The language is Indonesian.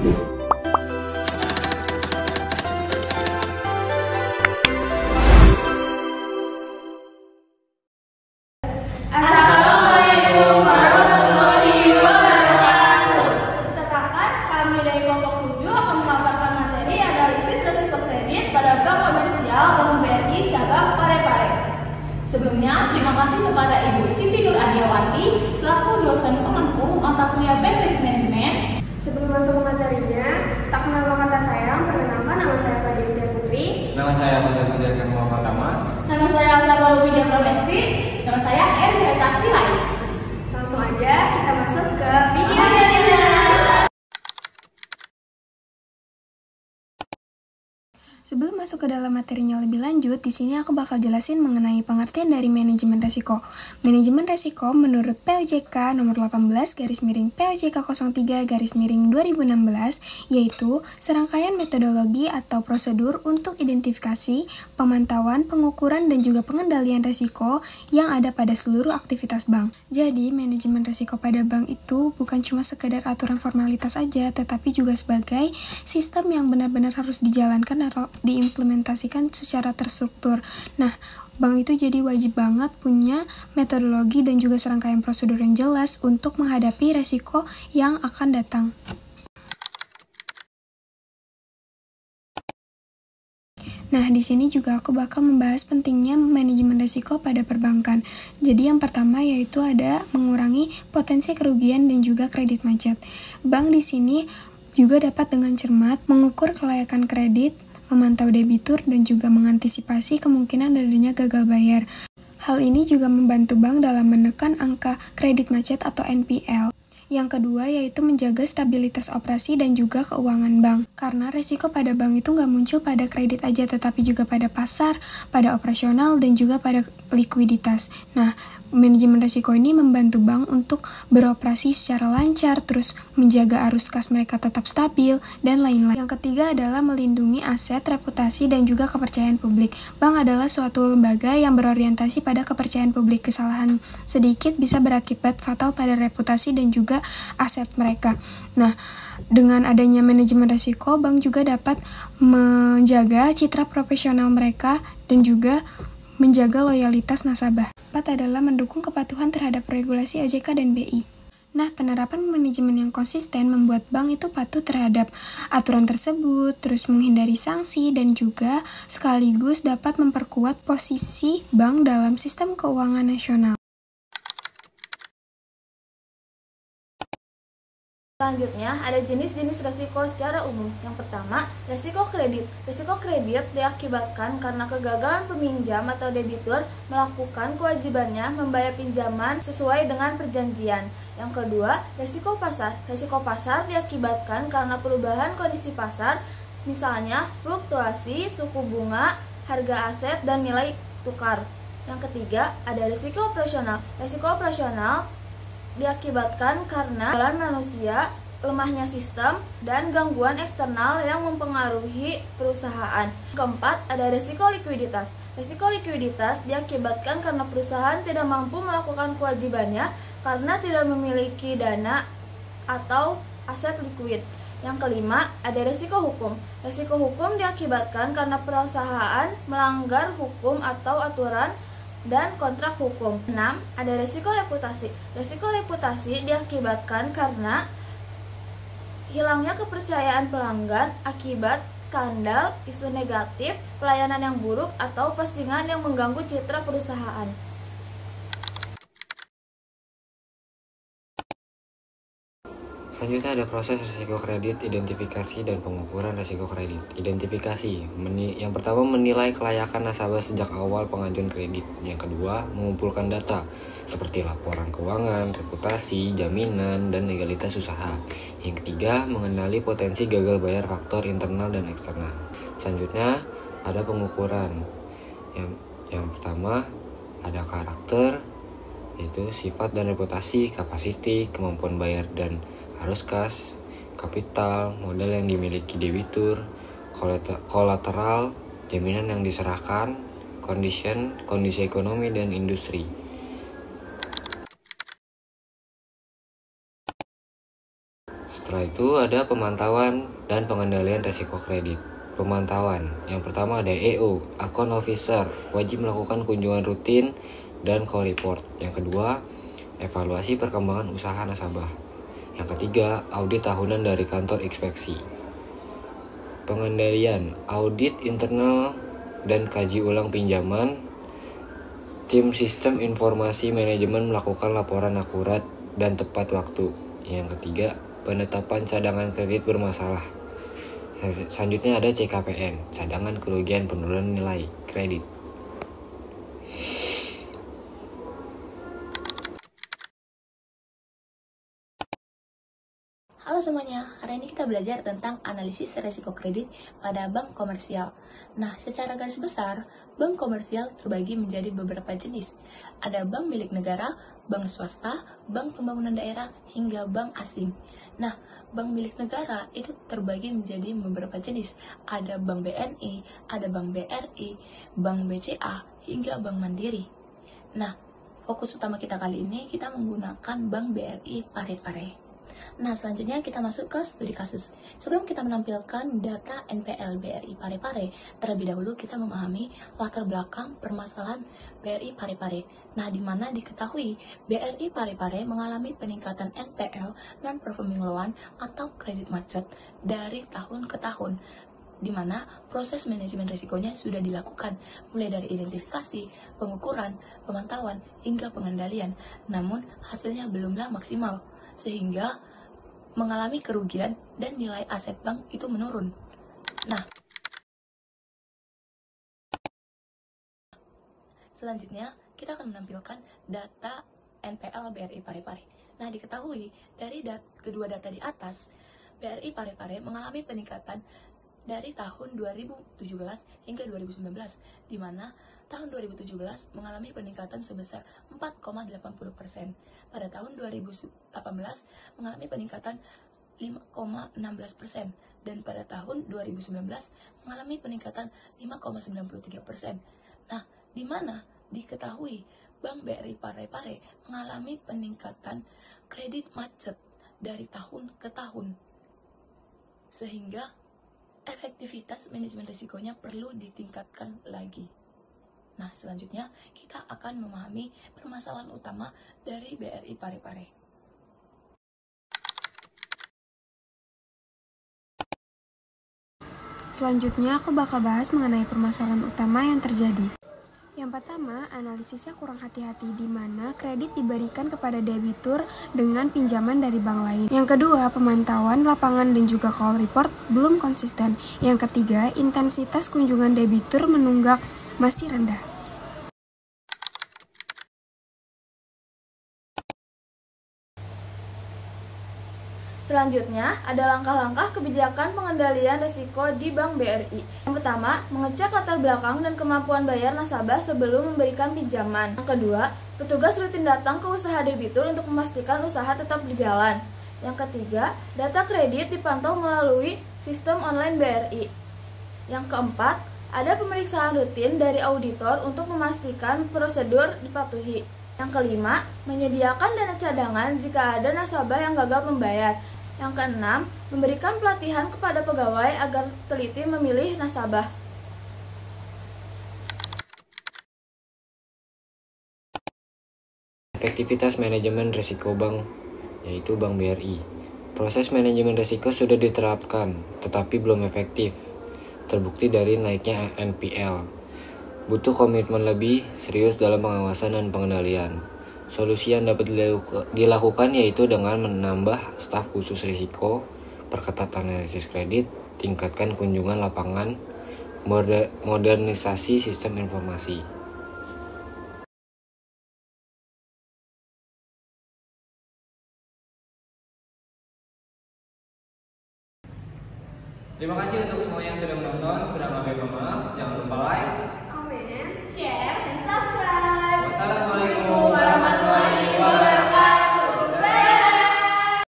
Assalamualaikum warahmatullahi wabarakatuh. Percetakan kami dari kelompok 7 akan memaparkan materi analisis resiko kredit pada bank komersial Bank BRI cabang Parepare. Sebelumnya, terima kasih kepada Ibu Siti Nur Adiawati selaku dosen penempuh mata kuliah Bank Risk Management. Sebelum masuk ke materinya, tak kenal maka tak sayang, perkenalkan nama saya Fadisya Putri. Nama saya Mas Agus Jakarta Pertama. Nama saya Astabal Widya Pramesti. Nama saya Erjaita Silai. Langsung aja kita masuk ke videonya. Sebelum masuk ke dalam materinya lebih lanjut, di sini aku bakal jelasin mengenai pengertian dari manajemen resiko. Manajemen resiko menurut POJK nomor 18/POJK 03/2016 yaitu serangkaian metodologi atau prosedur untuk identifikasi, pemantauan, pengukuran dan juga pengendalian resiko yang ada pada seluruh aktivitas bank. Jadi, manajemen resiko pada bank itu bukan cuma sekedar aturan formalitas aja, tetapi juga sebagai sistem yang benar-benar harus dijalankan atau diimplementasikan secara terstruktur. Nah, bank itu jadi wajib banget punya metodologi dan juga serangkaian prosedur yang jelas untuk menghadapi resiko yang akan datang. Nah, di sini juga aku bakal membahas pentingnya manajemen risiko pada perbankan. Jadi yang pertama yaitu ada mengurangi potensi kerugian dan juga kredit macet. Bank di sini juga dapat dengan cermat mengukur kelayakan kredit, memantau debitur, dan juga mengantisipasi kemungkinan adanya gagal bayar. Hal ini juga membantu bank dalam menekan angka kredit macet atau NPL. Yang kedua yaitu menjaga stabilitas operasi dan juga keuangan bank. Karena resiko pada bank itu nggak muncul pada kredit aja, tetapi juga pada pasar, pada operasional, dan juga pada likuiditas. Nah, manajemen resiko ini membantu bank untuk beroperasi secara lancar, terus menjaga arus kas mereka tetap stabil, dan lain-lain. Yang ketiga adalah melindungi aset, reputasi, dan juga kepercayaan publik. Bank adalah suatu lembaga yang berorientasi pada kepercayaan publik. Kesalahan sedikit bisa berakibat fatal pada reputasi dan juga aset mereka. Nah, dengan adanya manajemen resiko, bank juga dapat menjaga citra profesional mereka dan juga menjaga loyalitas nasabah. 4 adalah mendukung kepatuhan terhadap regulasi OJK dan BI. Nah, penerapan manajemen yang konsisten membuat bank itu patuh terhadap aturan tersebut, terus menghindari sanksi, dan juga sekaligus dapat memperkuat posisi bank dalam sistem keuangan nasional. Selanjutnya, ada jenis-jenis resiko secara umum. Yang pertama, resiko kredit. Resiko kredit diakibatkan karena kegagalan peminjam atau debitur melakukan kewajibannya membayar pinjaman sesuai dengan perjanjian. Yang kedua, resiko pasar. Resiko pasar diakibatkan karena perubahan kondisi pasar, misalnya fluktuasi suku bunga, harga aset, dan nilai tukar. Yang ketiga, ada resiko operasional. Resiko operasional diakibatkan karena kesalahan manusia, lemahnya sistem, dan gangguan eksternal yang mempengaruhi perusahaan. Keempat, ada resiko likuiditas. Resiko likuiditas diakibatkan karena perusahaan tidak mampu melakukan kewajibannya karena tidak memiliki dana atau aset likuid. Yang kelima, ada resiko hukum. Resiko hukum diakibatkan karena perusahaan melanggar hukum atau aturan dan kontrak hukum. 6. Ada resiko reputasi. Resiko reputasi diakibatkan karena hilangnya kepercayaan pelanggan akibat skandal, isu negatif, pelayanan yang buruk, atau postingan yang mengganggu citra perusahaan. Selanjutnya ada proses risiko kredit, identifikasi, dan pengukuran risiko kredit. Identifikasi, yang pertama menilai kelayakan nasabah sejak awal pengajuan kredit. Yang kedua, mengumpulkan data seperti laporan keuangan, reputasi, jaminan, dan legalitas usaha. Yang ketiga, mengenali potensi gagal bayar faktor internal dan eksternal. Selanjutnya ada pengukuran. Yang pertama ada karakter, yaitu sifat dan reputasi, capacity, kemampuan bayar dan arus kas, kapital, modal yang dimiliki debitur, kolateral, jaminan yang diserahkan, kondisi ekonomi dan industri. Setelah itu ada pemantauan dan pengendalian risiko kredit. Pemantauan, yang pertama ada EO, Account Officer, wajib melakukan kunjungan rutin dan call report. Yang kedua, evaluasi perkembangan usaha nasabah. Yang ketiga, audit tahunan dari kantor inspeksi. Pengendalian, audit internal dan kaji ulang pinjaman. Tim sistem informasi manajemen melakukan laporan akurat dan tepat waktu. Yang ketiga, penetapan cadangan kredit bermasalah. Selanjutnya ada CKPN, cadangan kerugian penurunan nilai kredit. Halo semuanya, hari ini kita belajar tentang analisis resiko kredit pada bank komersial. Nah, secara garis besar, bank komersial terbagi menjadi beberapa jenis. Ada bank milik negara, bank swasta, bank pembangunan daerah, hingga bank asing. Nah, bank milik negara itu terbagi menjadi beberapa jenis. Ada bank BNI, ada bank BRI, bank BCA, hingga bank Mandiri. Nah, fokus utama kita kali ini kita menggunakan bank BRI Parepare. Nah, selanjutnya kita masuk ke studi kasus. Sebelum kita menampilkan data NPL BRI Parepare, terlebih dahulu kita memahami latar belakang permasalahan BRI Parepare. Nah, di mana diketahui BRI Parepare mengalami peningkatan NPL non-performing loan atau kredit macet dari tahun ke tahun, di mana proses manajemen risikonya sudah dilakukan, mulai dari identifikasi, pengukuran, pemantauan, hingga pengendalian. Namun, hasilnya belumlah maksimal, sehingga mengalami kerugian dan nilai aset bank itu menurun. Nah, selanjutnya kita akan menampilkan data NPL BRI Parepare. Nah, diketahui dari kedua data di atas, BRI Parepare mengalami peningkatan dari tahun 2017 hingga 2019, di mana tahun 2017 mengalami peningkatan sebesar 4,80%. Pada tahun 2018 mengalami peningkatan 5,16%, dan pada tahun 2019 mengalami peningkatan 5,93%. Nah, di mana diketahui Bank BRI Parepare mengalami peningkatan kredit macet dari tahun ke tahun, sehingga efektivitas manajemen risikonya perlu ditingkatkan lagi. Nah, selanjutnya kita akan memahami permasalahan utama dari BRI Parepare. Selanjutnya aku bakal bahas mengenai permasalahan utama yang terjadi. Yang pertama, analisisnya kurang hati-hati di mana kredit diberikan kepada debitur dengan pinjaman dari bank lain. Yang kedua, pemantauan lapangan dan juga call report belum konsisten. Yang ketiga, intensitas kunjungan debitur menunggak masih rendah. Selanjutnya, ada langkah-langkah kebijakan pengendalian risiko di Bank BRI. Yang pertama, mengecek latar belakang dan kemampuan bayar nasabah sebelum memberikan pinjaman. Yang kedua, petugas rutin datang ke usaha debitur untuk memastikan usaha tetap berjalan. Yang ketiga, data kredit dipantau melalui sistem online BRI. Yang keempat, ada pemeriksaan rutin dari auditor untuk memastikan prosedur dipatuhi. Yang kelima, menyediakan dana cadangan jika ada nasabah yang gagal membayar. Yang keenam, memberikan pelatihan kepada pegawai agar teliti memilih nasabah. Efektivitas manajemen risiko bank, yaitu Bank BRI. Proses manajemen risiko sudah diterapkan, tetapi belum efektif. Terbukti dari naiknya NPL. Butuh komitmen lebih serius dalam pengawasan dan pengendalian. Solusi yang dapat dilakukan yaitu dengan menambah staf khusus risiko, perketat analisis kredit, tingkatkan kunjungan lapangan, modernisasi sistem informasi. Terima kasih untuk semua yang sudah menonton. Kurang lebih maaf, jangan lupa like, Comment, share, dan subscribe. Wassalamualaikum.